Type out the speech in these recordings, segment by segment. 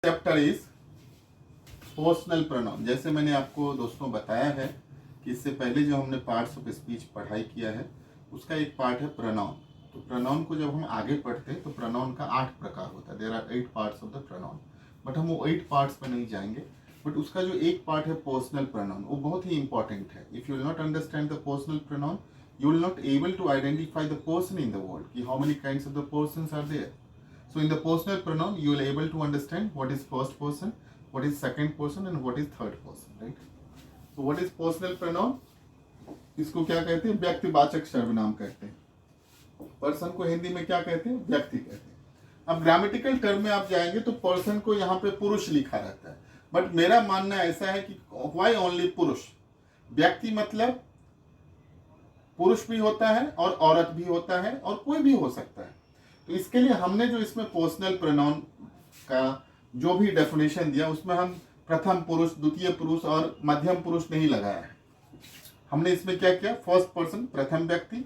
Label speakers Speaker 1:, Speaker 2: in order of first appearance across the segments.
Speaker 1: Chapter is personal pronoun. जैसे मैंने आपको दोस्तों बताया है कि इससे पहले जो हमने पार्ट्स ऑफ स्पीच पढ़ाई किया है उसका एक पार्ट है प्रोनाउन। तो प्रोनाउन को जब हम आगे पढ़ते हैं तो प्रोनाउन का 8 प्रकार होता है। There are 8 parts of the pronoun, but हम वो 8 पार्ट्स पे नहीं जाएंगे। बट उसका जो एक पार्ट है पर्सनल प्रोनाउन, वो बहुत ही इंपॉर्टेंट है। If you will not understand the personal pronoun, you will not able to identify the person in the world, ki how many kinds of the persons are there. So in the personal pronoun you will able to understand what is first person, what is second person and what is third person, right? So what is personal pronoun? इसको क्या कहते हैं? व्यक्तिवाचक सर्वनाम कहते हैं। Person को हिंदी में क्या कहते हैं? व्यक्ति कहते हैं। अब ग्रामेटिकल टर्म में आप जाएंगे तो पर्सन को यहाँ पे पुरुष लिखा रहता है, बट मेरा मानना ऐसा है कि व्हाई ओनली पुरुष? व्यक्ति मतलब पुरुष भी होता है और औरत भी होता है और कोई भी हो सकता है। तो इसके लिए हमने जो इसमें पर्सनल प्रोनाउन का जो भी डेफिनेशन दिया उसमें हम प्रथम पुरुष, द्वितीय पुरुष और मध्यम पुरुष नहीं लगाया है। हमने इसमें क्या किया? फर्स्ट पर्सन प्रथम व्यक्ति,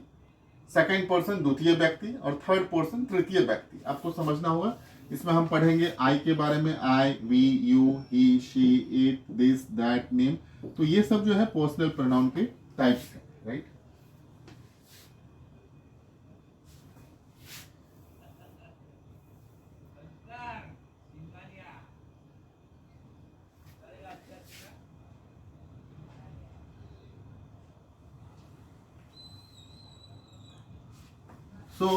Speaker 1: सेकंड पर्सन द्वितीय व्यक्ति और थर्ड पर्सन तृतीय व्यक्ति। आपको समझना होगा। इसमें हम पढ़ेंगे आई के बारे में, I, we, you, he, she, it, this, that, name. तो ये सब जो है पर्सनल प्रोनाउन के टाइप्स है, right? So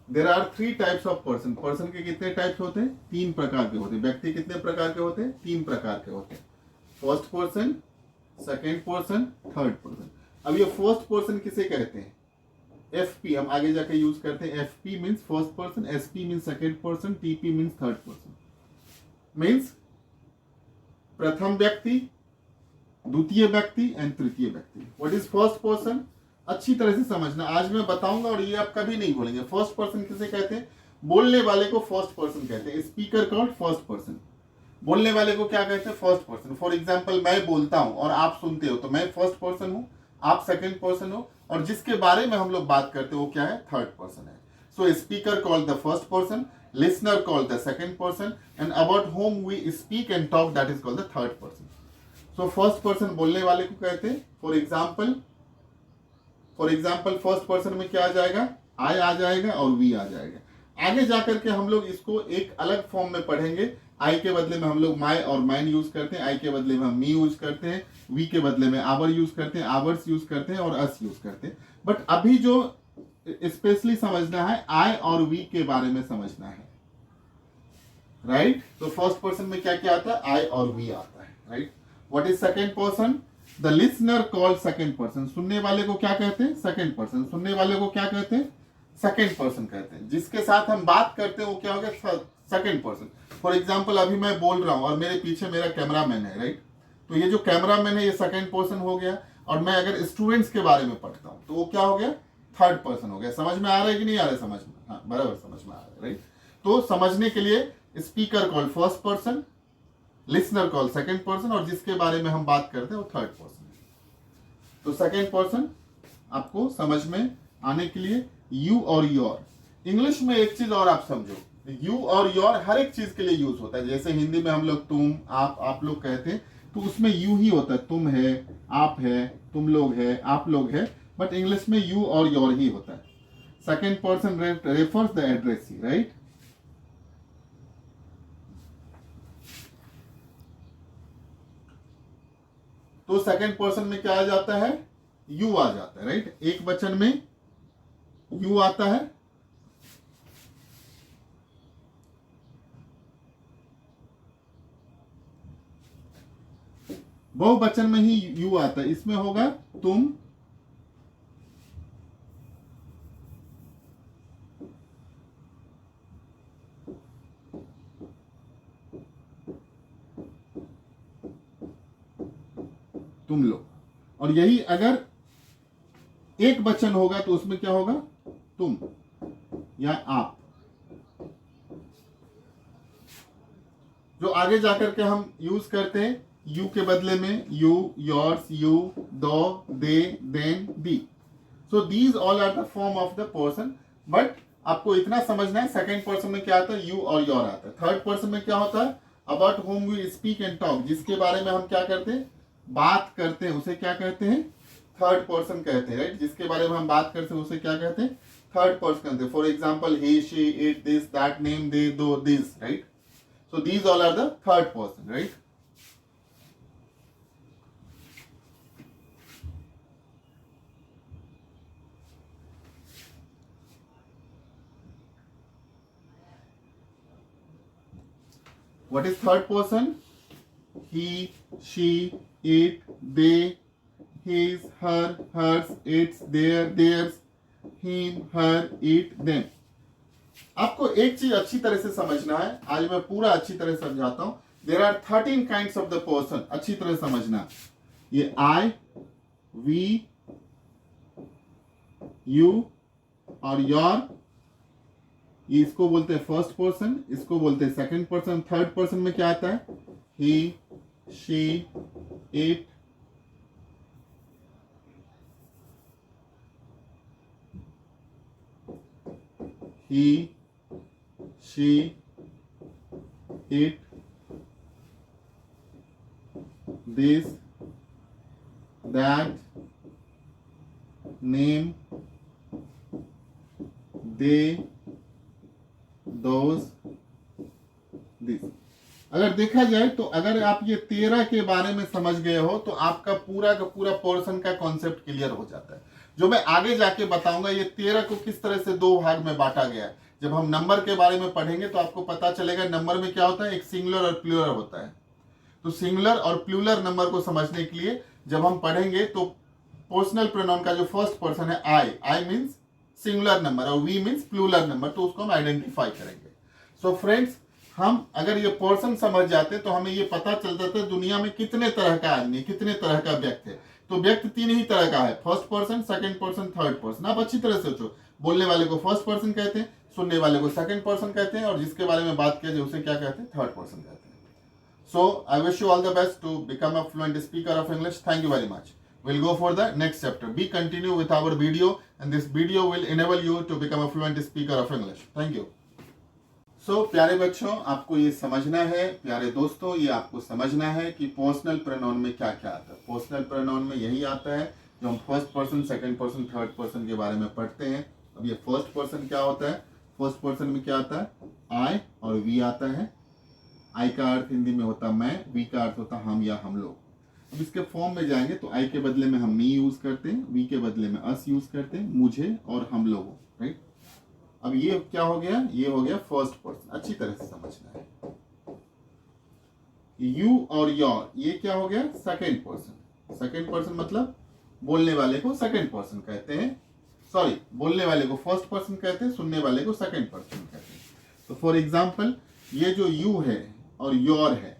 Speaker 1: there are 3 types of person. Person के कितने टाइप्स होते हैं? 3 प्रकार के होते हैं। व्यक्ति कितने प्रकार के होते हैं? 3 प्रकार के होते हैं। First person, second person, third person. अब ये फर्स्ट पर्सन किसे कहते हैं? एफपी हम आगे जाके यूज करते हैं। FP means first person, SP means second person, TP means third person. Means प्रथम व्यक्ति, द्वितीय व्यक्ति एंड तृतीय व्यक्ति। What is first person? अच्छी तरह से समझना, आज मैं बताऊंगा और ये आप कभी नहीं भूलेंगे। फर्स्ट पर्सन किसे कहते हैं? बोलने वाले को फर्स्ट पर्सन कहते हैं। Speaker called first person. बोलने वाले को क्या कहते हैं? First person. फॉर एग्जांपल मैं बोलता हूं और आप सुनते हो तो मैं फर्स्ट पर्सन हूं, आप सेकंड पर्सन हो, और जिसके बारे में हम लोग बात करते हैं वो क्या है? थर्ड पर्सन है। So speaker called the first person, listener called the second person, and about whom we speak and talk that is called the third person. So first person बोलने वाले को कहते हैं। फॉर एग्जाम्पल फर्स्ट पर्सन में क्या आ जाएगा? आई आ जाएगा और वी आ जाएगा। आगे जाकर के हम लोग इसको एक अलग फॉर्म में पढ़ेंगे। आई के बदले में हम लोग माई और माइन यूज करते हैं, आई के बदले में हम मी यूज करते हैं, वी के बदले में आवर यूज करते हैं, आवर्स यूज करते हैं और अस यूज करते हैं। बट अभी जो स्पेशली समझना है, आई और वी के बारे में समझना है, राइट? तो फर्स्ट पर्सन में क्या क्या आता है? आई और वी आता है, right? What is second person? The listener called second person. सुनने वाले को क्या कहते हैं? Second person. सुनने वाले को क्या कहते हैं? सेकेंड पर्सन कहते हैं। जिसके साथ हम बात करते हैं वो क्या हो गया? Second person. फॉर एग्जाम्पल अभी मैं बोल रहा हूं और मेरे पीछे मेरा कैमरामैन है, राइट? तो ये जो कैमरामैन है ये सेकेंड पर्सन हो गया। और मैं अगर स्टूडेंट्स के बारे में पढ़ता हूं तो वो क्या हो गया? थर्ड पर्सन हो गया। समझ में आ रहा है कि नहीं आ रहा है? समझ में, हाँ बराबर समझ में आ रहा है, राइट? तो समझने के लिए speaker call first person, listener call second person, और जिसके बारे में हम बात करते हैं वो थर्ड पर्सन। तो सेकेंड पर्सन आपको समझ में आने के लिए यू और योर। इंग्लिश में एक चीज और आप समझो, यू और योर हर एक चीज के लिए यूज होता है। जैसे हिंदी में हम लोग तुम, आप लोग कहते हैं तो उसमें यू ही होता है। तुम है, आप है, तुम लोग है, आप लोग है, बट इंग्लिश में यू और योर ही होता है। Second person refers the addressee, right? तो सेकेंड पर्सन में क्या आ जाता है? यू आ जाता है, राइट? एक वचन में यू आता है। बहुवचन में ही यू आता है। इसमें होगा तुम, तुम लोग। और यही अगर एक वचन होगा तो उसमें क्या होगा? तुम या आप। जो आगे जाकर के हम यूज करते हैं यू के बदले में you, yours, you, those, they, then, the. So these all are the form of the person. But आपको इतना समझना है सेकेंड पर्सन में क्या आता है? यू और योर आता है। थर्ड पर्सन में क्या होता है? About whom we speak and talk, जिसके बारे में हम क्या करते हैं, बात करते हैं, उसे क्या कहते हैं, थर्ड पर्सन कहते हैं, राइट। जिसके बारे में हम बात करते हैं उसे क्या कहते हैं, थर्ड पर्सन कहते हैं। For example he, she, it, this, that, name, they, those, this, right. So these all are the third person, right. What is third person? He, she, it, they, his, her, hers, its, their, theirs, him, her, it, them. आपको एक चीज अच्छी तरह से समझना है, आज मैं पूरा अच्छी तरह से समझाता हूं। There are 13 kinds of the person, अच्छी तरह समझना। ये आई, वी, यू और योर, ये इसको बोलते हैं फर्स्ट पर्सन, इसको बोलते हैं सेकंड पर्सन। थर्ड पर्सन में क्या आता है, he, she, it, he, she, it, this, that, name, they, those, this। अगर देखा जाए तो अगर आप ये 13 के बारे में समझ गए हो तो आपका पूरा का पूरा पोर्शन का कॉन्सेप्ट क्लियर हो जाता है। जो मैं आगे जाके बताऊंगा ये 13 को किस तरह से दो भाग में बांटा गया है। जब हम नंबर के बारे में पढ़ेंगे तो आपको पता चलेगा नंबर में क्या होता है, एक सिंगुलर और प्लूरल होता है। तो सिंगुलर और प्लूरल नंबर को समझने के लिए जब हम पढ़ेंगे तो पर्सनल प्रोनाउन का जो फर्स्ट पर्सन है आई मीन्स सिंगुलर नंबर और वी मीन्स प्लूरल नंबर, तो उसको हम आइडेंटिफाई करेंगे। सो फ्रेंड्स, हम अगर ये पर्सन समझ जाते तो हमें ये पता चल जाता है दुनिया में कितने तरह का आदमी, कितने तरह का व्यक्ति है। तो व्यक्ति 3 ही तरह का है, first person, second person, third person. आप अच्छी तरह से सोचो, बोलने वाले को फर्स्ट पर्सन कहते हैं, सुनने वाले को सेकंड पर्सन कहते हैं और जिसके बारे में बात किया जाए उसे क्या कहते हैं, थर्ड पर्सन कहते हैं। So I wish you all the best to become a fluent speaker of English. Thank you very much. We'll go for the next chapter. Be continue with our video and this video will enable you to become a fluent speaker of English. Thank you. So प्यारे बच्चों, आपको ये समझना है, प्यारे दोस्तों ये आपको समझना है कि पर्सनल प्रोनाउन में क्या क्या आता है। पर्सनल प्रोनाउन में यही आता है जो हम first person, second person, third person के बारे में पढ़ते हैं। अब ये फर्स्ट पर्सन क्या होता है, फर्स्ट पर्सन में क्या आता है, आई और वी आता है। आई का अर्थ हिंदी में होता है मैं, वी का अर्थ होता है हम या हम लोग। अब इसके फॉर्म में जाएंगे तो आई के बदले में हम मी यूज करते हैं, वी के बदले में अस यूज करते हैं, मुझे और हम लोगों, राइट। अब ये क्या हो गया, ये हो गया फर्स्ट पर्सन, अच्छी तरह से समझना है। यू और योर, ये क्या हो गया, सेकंड पर्सन। सेकंड पर्सन मतलब बोलने वाले को सेकंड पर्सन कहते हैं, सॉरी बोलने वाले को फर्स्ट पर्सन कहते हैं, सुनने वाले को सेकंड पर्सन कहते हैं। तो फॉर एग्जाम्पल ये जो यू है और योर है,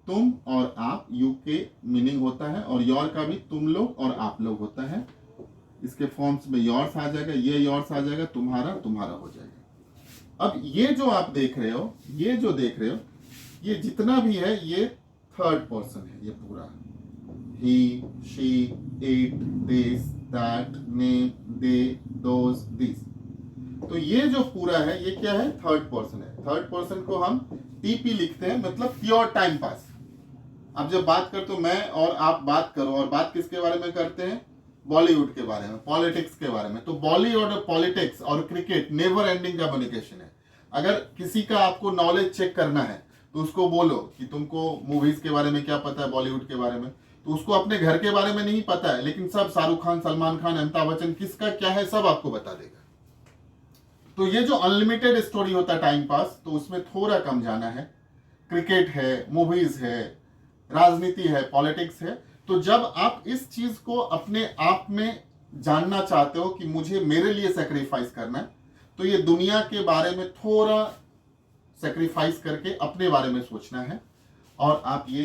Speaker 1: तुम और आप, यू के मीनिंग होता है और योर का भी तुम लोग और आप लोग होता है। इसके फॉर्म्स में योर्स आ जाएगा, ये योर्स आ जाएगा, तुम्हारा तुम्हारा हो जाएगा। अब ये जो आप देख रहे हो, ये जो देख रहे हो, ये जितना भी है ये थर्ड पर्सन है, ये पूरा he, she, it, this, that, name, they, those, this. तो ये जो पूरा है ये क्या है, थर्ड पर्सन है। थर्ड पर्सन को हम टीपी लिखते हैं, मतलब प्योर टाइम पास। अब जब बात करते हो मैं और आप बात करो, और बात किसके बारे में करते हैं, बॉलीवुड के बारे में, पॉलिटिक्स के बारे में। तो बॉलीवुड और पॉलिटिक्स और क्रिकेट नेवर एंडिंग कम्युनिकेशन है। अगर किसी का आपको नॉलेज चेक करना है तो उसको बोलो कि तुमको मूवीज के बारे में क्या पता है, बॉलीवुड के बारे में, तो उसको अपने घर के बारे में नहीं पता है, लेकिन सब शाहरुख खान, सलमान खान, अमिताभ बच्चन किसका क्या है सब आपको बता देगा। तो ये जो अनलिमिटेड स्टोरी होता है टाइम पास, तो उसमें थोड़ा कम जाना है। क्रिकेट है, मूवीज है, राजनीति है, पॉलिटिक्स है। तो जब आप इस चीज को अपने आप में जानना चाहते हो कि मुझे मेरे लिए सेक्रीफाइस करना है, तो ये दुनिया के बारे में थोड़ा सेक्रीफाइस करके अपने बारे में सोचना है। और आप ये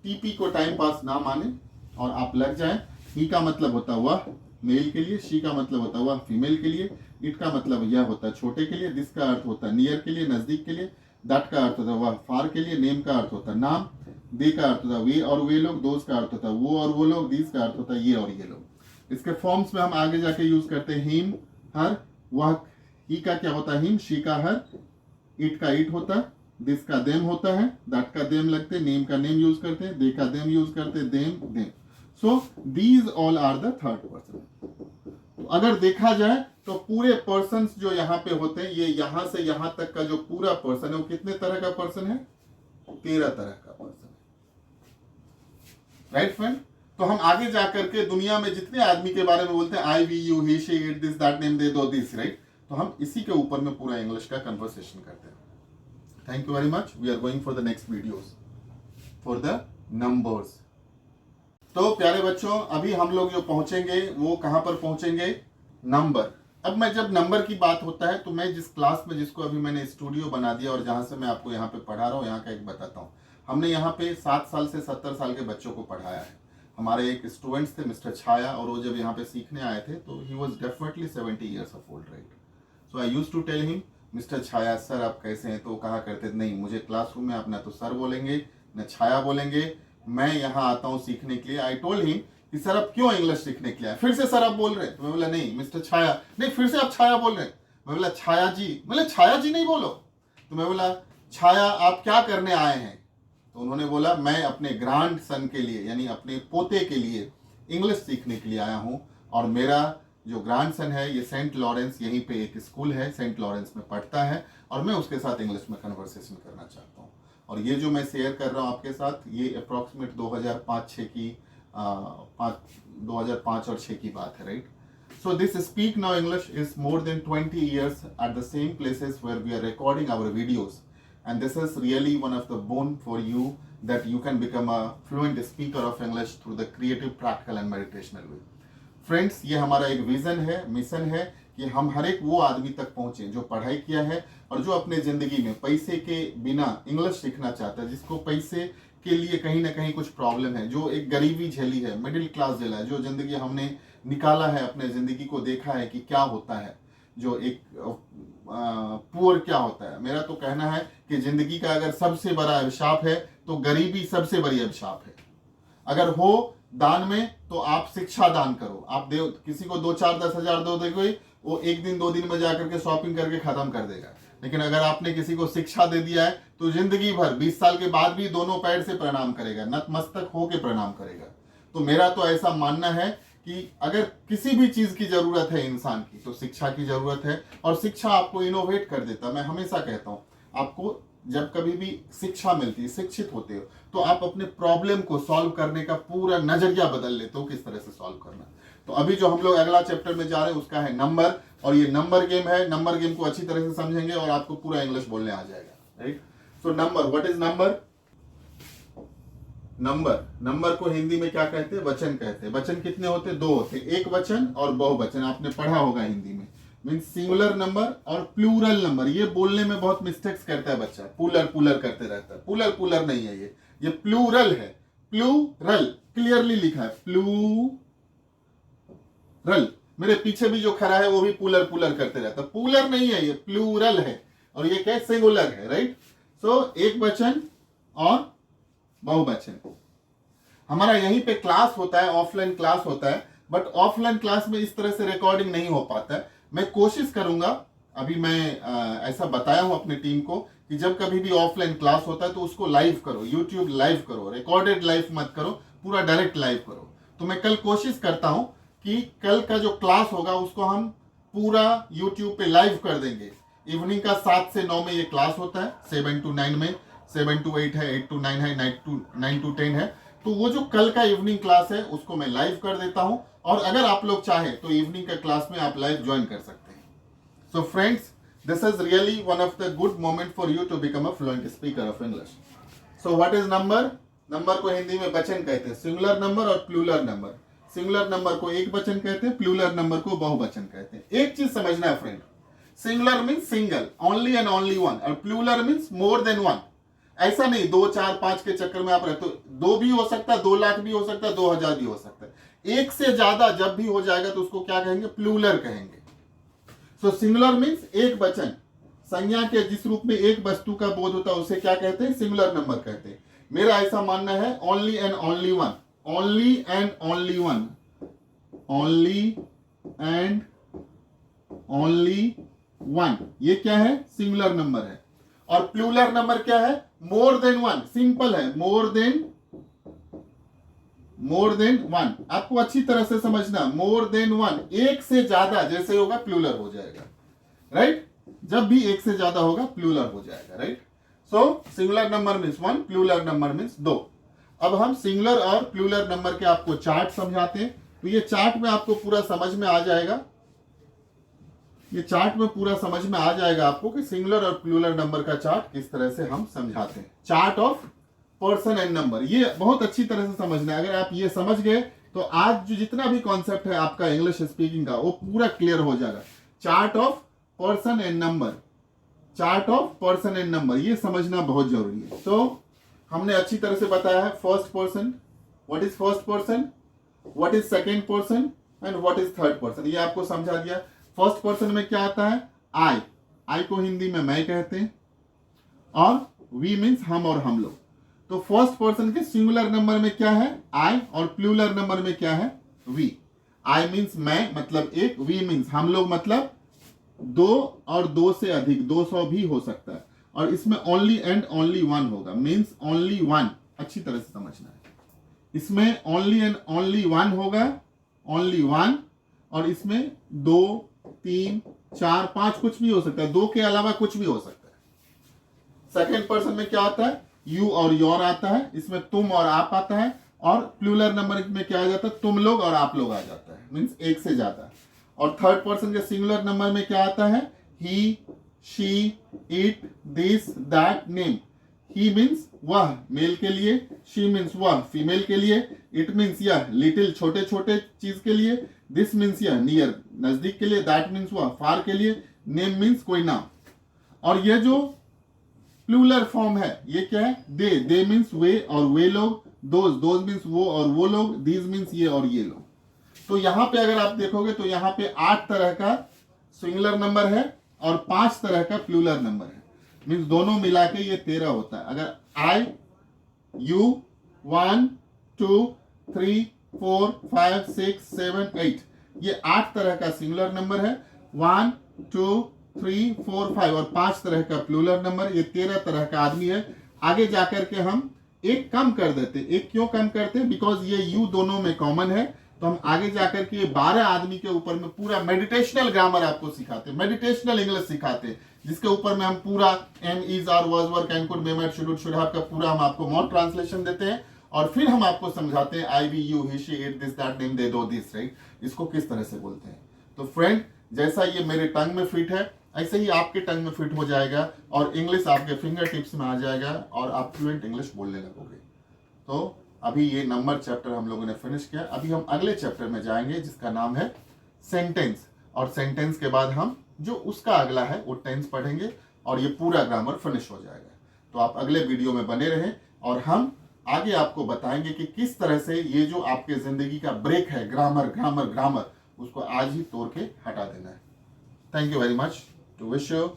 Speaker 1: टीपी को टाइम पास ना माने और आप लग जाए। ही का मतलब होता हुआ मेल के लिए, शी का मतलब होता हुआ फीमेल के लिए, इट का मतलब यह होता है छोटे के लिए, दिस का अर्थ होता है नियर के लिए, नजदीक के लिए, दैट का अर्थ होता है वह फार के लिए, नेम का अर्थ होता है नाम, दे का अर्थ होता है वे और वे लोग, दोस्त का अर्थ होता है वो और वो लोग, दिस का अर्थ होता है ये और ये लोग। इसके फॉर्म्स में हम आगे जाके यूज करते हैं हिम, हर, वह, ही का क्या होता है हिम, शी का हर, इट का इट होता है, दिस का देम होता है, दैट का देम लगते, नेम का नेम यूज करते हैं, दे का देम यूज करते, them. So these all are the third person. तो अगर देखा जाए तो पूरे पर्सन्स जो यहाँ पे होते हैं, ये यहां से यहां तक का जो पूरा पर्सन है वो कितने तरह का पर्सन है? 13 तरह का पर्सन है। Right friend? तो हम आगे जाकर के दुनिया में जितने आदमी के बारे में बोलते हैं, I, we, you, he, she, it, this, that, name, they, those, this, right? तो हम इसी के ऊपर में पूरा इंग्लिश का कन्वर्सेशन करते हैं। Thank you very much. We are going for the next videos for the numbers. तो प्यारे बच्चों, अभी हम लोग जो पहुंचेंगे वो कहां पर पहुंचेंगे? नंबर। अब मैं जब नंबर की बात होता है तो मैं जिस क्लास में, जिसको अभी मैंने स्टूडियो बना दिया और जहां से मैं आपको यहाँ पे पढ़ा रहा हूँ, यहाँ का एक बताता हूँ। हमने यहाँ पे 7 साल से 70 साल के बच्चों को पढ़ाया है। हमारे एक स्टूडेंट्स थे मिस्टर छाया, और वो जब यहाँ पे सीखने आए थे तो he was definitely 70 years of old, right? So I use to tell him, mister Chhaya sir आप कैसे हैं? तो कहा करते नहीं, मुझे क्लासरूम में आप ना तो सर बोलेंगे न छाया बोलेंगे, मैं यहाँ आता हूँ सीखने के लिए। आई टोल्ड हिम कि सर आप क्यों इंग्लिश सीखने के लिए आए? फिर से सर आप बोल रहे हैं? तो मैं बोला नहीं मिस्टर छाया, नहीं फिर से आप छाया बोल रहे हैं। मैं बोला छाया जी, बोले छाया जी नहीं बोलो। तो मैं बोला छाया आप क्या करने आए हैं? तो उन्होंने बोला मैं अपने ग्रैंड सन के लिए, यानी अपने पोते के लिए इंग्लिश सीखने के लिए आया हूँ, और मेरा जो ग्रैंड सन है ये सेंट लॉरेंस, यहीं पे एक स्कूल है सेंट लॉरेंस में पढ़ता है, और मैं उसके साथ इंग्लिश में कन्वर्सेशन करना चाहता हूँ। और ये जो मैं शेयर कर रहा हूँ आपके साथ, ये अप्रॉक्सीमेट 2005-6 की 2005 और 6 की बात है, right? So this Speak Now English is more than 20 years at the same places where we are recording our videos, and this is really one of the boon for you that you can become a fluent speaker of English through the creative, practical and meditational way. Friends, ये हमारा एक vision है, mission है कि हम हर एक वो आदमी तक पहुंचे जो पढ़ाई किया है और जो अपने जिंदगी में पैसे के बिना इंग्लिश सीखना चाहता है, जिसको पैसे के लिए कहीं ना कहीं कुछ प्रॉब्लम है, जो एक गरीबी झेली है, मिडिल क्लास झेला है, जो जिंदगी हमने निकाला है, अपने जिंदगी को देखा है कि क्या होता है, जो एक पुअर क्या होता है। मेरा तो कहना है कि जिंदगी का अगर सबसे बड़ा अभिशाप है तो गरीबी सबसे बड़ी अभिशाप है। अगर हो दान में तो आप शिक्षा दान करो। आप दे किसी को 2-4-10 हज़ार दो दोगे, वो 1 दिन 2 दिन में जाकर के शॉपिंग करके खत्म कर देगा। लेकिन अगर आपने किसी को शिक्षा दे दिया है तो जिंदगी भर 20 साल के बाद भी दोनों पैर से प्रणाम करेगा, नतमस्तक होके प्रणाम करेगा। तो मेरा तो ऐसा मानना है कि अगर किसी भी चीज की जरूरत है इंसान की तो शिक्षा की जरूरत है, और शिक्षा आपको इनोवेट कर देता है। मैं हमेशा कहता हूँ, आपको जब कभी भी शिक्षा मिलती है, शिक्षित होते हो, तो आप अपने प्रॉब्लम को सॉल्व करने का पूरा नजरिया बदल लेते हो, किस तरह से सॉल्व करना। तो अभी जो हम लोग अगला चैप्टर में जा रहे हैं उसका है नंबर, और ये नंबर गेम है। नंबर गेम को अच्छी तरह से समझेंगे और आपको पूरा इंग्लिश बोलने आ जाएगा, right? So number, what is number? Number को हिंदी में क्या कहते हैं? वचन कहते हैं। वचन कितने होते हैं? 2 होते हैं, एक वचन और बहुवचन। आपने पढ़ा होगा हिंदी में, मीन सिंगुलर नंबर और प्लूरल नंबर। ये बोलने में बहुत मिस्टेक्स करता है बच्चा, पुलर करते रहता है। पुलर नहीं है, ये प्लूरल है। प्लूरल क्लियरली लिखा है, प्लूरल। मेरे पीछे भी जो खड़ा है वो भी पुलर करते रहता है। पुलर नहीं है, ये प्लूरल है, और ये क्या? सिंगुलर है, राइट? सो एक वचन और बहुवचन। हमारा यहीं पे क्लास होता है, ऑफलाइन क्लास होता है, बट ऑफलाइन क्लास में इस तरह से रिकॉर्डिंग नहीं हो पाता है। मैं कोशिश करूंगा, अभी मैं ऐसा बताया हूं अपनी टीम को कि जब कभी भी ऑफलाइन क्लास होता है तो उसको लाइव करो, यूट्यूब लाइव करो, रिकॉर्डेड लाइव मत करो, पूरा डायरेक्ट लाइव करो। तो मैं कल कोशिश करता हूं कि कल का जो क्लास होगा उसको हम पूरा यूट्यूब पे लाइव कर देंगे। इवनिंग का 7 से 9 में ये क्लास होता है, 7 to 9 में, 7 to 8 है, 8 to 9 है, 9 to 10 है। तो वो जो कल का इवनिंग क्लास है उसको मैं लाइव कर देता हूं, और अगर आप लोग चाहे तो इवनिंग का क्लास में आप लाइव ज्वाइन कर सकते हैं। So friends, this is really one of the good moment for you to become a fluent speaker of English. So what is number? Number को हिंदी में वचन कहते हैं, सिंगुलर नंबर और प्लूरल नंबर। सिंगुलर नंबर को एक वचन कहते हैं, प्लूरल नंबर को बहुवचन कहते हैं। एक चीज समझना है friend, singular means single, only and only one, और plural means more than one. ऐसा नहीं 2, 4, 5 के चक्कर में आप रहते हो। 2 भी हो सकता है, 2 लाख भी हो सकता है, 2000 भी हो सकता है। एक से ज्यादा जब भी हो जाएगा तो उसको क्या कहेंगे? प्लूरल कहेंगे। सो सिंगुलर मीन्स एक वचन, संज्ञा के जिस रूप में एक वस्तु का बोध होता है उसे क्या कहते हैं? सिंगुलर नंबर कहते हैं। मेरा ऐसा मानना है, only and only one, only and only one, only and only one, ये क्या है? सिंगुलर नंबर है। और प्लूरल नंबर क्या है? मोर देन वन। सिंपल है, मोर देन वन। आपको अच्छी तरह से समझना, मोर देन वन, एक से ज्यादा जैसे होगा प्लूरल हो जाएगा, राइट? जब भी एक से ज्यादा होगा प्लूरल हो जाएगा, right? So singular number means one, plural number means दो। अब हम सिंगुलर और प्लूरल नंबर के आपको चार्ट समझाते हैं। तो ये चार्ट में आपको पूरा समझ में आ जाएगा, ये चार्ट में पूरा समझ में आ जाएगा आपको कि सिंगुलर और प्लूरल नंबर का चार्ट किस तरह से हम समझाते हैं। Chart of person and number, ये बहुत अच्छी तरह से समझना है। अगर आप ये समझ गए तो आज जो जितना भी कॉन्सेप्ट है आपका इंग्लिश स्पीकिंग का वो पूरा क्लियर हो जाएगा। Chart of person and number, chart of person and number, ये समझना बहुत जरूरी है। तो हमने अच्छी तरह से बताया है first person, what is first person, what is second person and what is third person, ये आपको समझा दिया। फर्स्ट पर्सन में क्या आता है? आई, आई को हिंदी में मैं कहते हैं, और वी मीन्स हम और हम लोग। तो फर्स्ट पर्सन के सिंगुलर नंबर में क्या है? आई, और प्लूरल नंबर में क्या है? वी। आई मीन्स मैं मतलब एक, वी मीन्स हम लोग मतलब दो, और दो से अधिक, 200 भी हो सकता है। और इसमें ओनली एंड ओनली वन होगा, मीन्स ओनली वन, अच्छी तरह से समझना है। इसमें ओनली एंड ओनली वन होगा, ओनली वन, और इसमें 2, 3, 4, 5 कुछ भी हो सकता है, 2 के अलावा कुछ भी हो सकता है। सेकेंड पर्सन में क्या आता है? यू और योर आता है, इसमें तुम और आप आता है, और प्लूरल नंबर में क्या आ जाता है? तुम लोग और आप लोग आ जाता है, मीन्स एक से ज्यादा। और थर्ड पर्सन के सिंगुलर नंबर में क्या आता है? He, she, it, this, that, name. He means वह मेल के लिए, शी मीन्स वह फीमेल के लिए, इट मीन्स यह लिटिल छोटे छोटे चीज के लिए, दिस मीन्स यह नियर नजदीक के लिए, दैट मीन्स वह फार के लिए, नेम मीन्स कोई नाम। और ये जो प्लूरल फॉर्म है ये क्या है? दे मीन्स वे और वे लोग, दोज मीन्स वो और वो लोग, दीज मीन्स ये और ये लोग। तो यहां पे अगर आप देखोगे तो यहां पे 8 तरह का सिंगुलर नंबर है और 5 तरह का प्लूरल नंबर है, मीन्स दोनों मिला के ये 13 होता है। अगर आई, यू, 1, 2, 3, 4, 5, 6, 7, 8, ये 8 तरह का सिंगुलर नंबर है। 1, 2, 3, 4, 5 और 5 तरह का प्लूरल नंबर, ये 13 तरह का आदमी है। आगे जाकर के हम एक कम कर देते। एक क्यों कम करते? बिकॉज ये यू दोनों में कॉमन है। तो हम आगे जाकर के 12 आदमी के ऊपर में पूरा मेडिटेशनल ग्रामर आपको सिखाते, मेडिटेशनल इंग्लिश सिखाते, जिसके ऊपर में हम पूरा am, is, are, was, were, can, could, may, might, should have का पूरा हम आपको मोर ट्रांसलेशन देते हैं। और फिर हम आपको समझाते हैं I, we, you, he, she, it, this, that, name, they, those, this, right, इसको किस तरह से बोलते हैं। तो फ्रेंड, जैसा ये मेरे टंग में फिट है ऐसे ही आपके टंग में फिट हो जाएगा और इंग्लिश आपके फिंगर टिप्स में आ जाएगा और आप फ्लुएंट इंग्लिश बोलने लगोगे। तो अभी ये नंबर चैप्टर हम लोगों ने फिनिश किया। अभी हम अगले चैप्टर में जाएंगे जिसका नाम है सेंटेंस, और सेंटेंस के बाद हम जो उसका अगला है वो टेंस पढ़ेंगे और ये पूरा ग्रामर फिनिश हो जाएगा। तो आप अगले वीडियो में बने रहें और हम आगे आपको बताएंगे कि किस तरह से ये जो आपके जिंदगी का ब्रेक है ग्रामर ग्रामर ग्रामर, उसको आज ही तोड़ के हटा देना है। Thank you very much, to wish you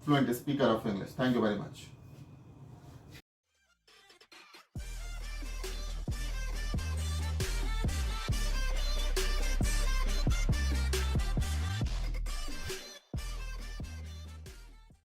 Speaker 1: fluent speaker of English. Thank you very much.